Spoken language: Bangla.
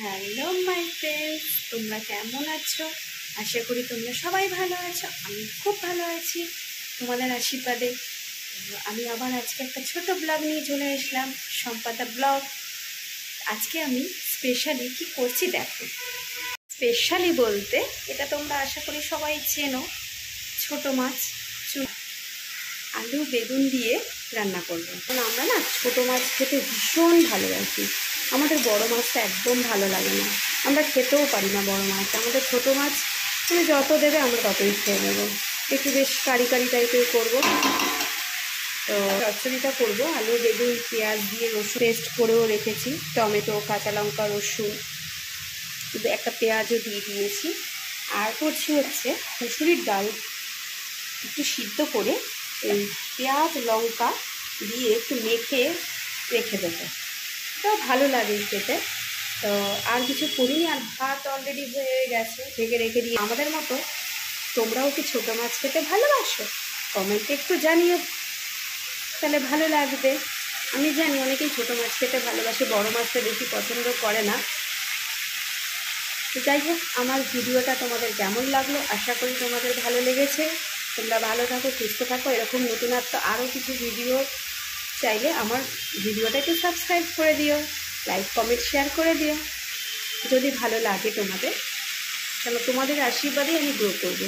হ্যালো মাই ফ্রেন্ডস, তোমরা কেমন আছো? আশা করি তোমরা সবাই ভালো আছো। আমি খুব ভালো আছি তোমাদের আশীর্বাদে। আমি আবার আজকে একটা ছোট ব্লগ নিয়ে চলে আসলাম, সম্পাদা ব্লগ। আজকে আমি স্পেশালি কি করছি দেখো। স্পেশালি বলতে এটা তোমরা আশা করি সবাই চেনো, ছোট মাছ আলু বেগুন দিয়ে রান্না করবো। কারণ আমরা না ছোটো মাছ খেতে ভীষণ ভালোবাসি। আমাদের বড় মাছটা একদম ভালো লাগে না, আমরা খেতেও পারি না বড় মাছ। আমাদের ছোটো মাছ তুমি যত দেবে আমরা ততই খেয়ে নেবো। একটু বেশ কারি কারি টাইপের করবো। তো চচ্চড়িটা করবো আলু বেগুন পেঁয়াজ দিয়ে, রসুন পেস্ট করেও রেখেছি, টমেটো কাঁচা লঙ্কা রসুন, কিন্তু একটা পেঁয়াজও দিয়ে দিয়েছি। আর করছি হচ্ছে মুসুরির ডাল একটু সিদ্ধ করে এই পেঁয়াজ লঙ্কা দিয়ে একটু মেখে রেখে দেবো, তো ভালো লাগে খেতে। তো আর কিছু করিনি, আর ভাত অলরেডি হয়ে গেছে, ঢেকে রেখে দিই। আমাদের মতো তোমরাও কি ছোটো মাছ খেতে ভালোবাসো? কমেন্টে একটু জানিও, তাহলে ভালো লাগবে। আমি জানি অনেকেই ছোটো মাছ খেতে ভালোবাসে, বড় মাছটা বেশি পছন্দ করে না। তো যাই হোক, আমার ভিডিওটা তোমাদের কেমন লাগলো আশা করি তোমাদের ভালো লেগেছে। তোমরা ভালো থাকো, সুস্থ থাকো। এরকম নতুনত্ব আরও কিছু ভিডিও চাইলে আমার ভিডিওটাকে সাবস্ক্রাইব করে দিও, লাইক কমেন্ট শেয়ার করে দিও যদি ভালো লাগে তোমাদের। কেন তোমাদের আশীর্বাদে আমি গ্রো করবো।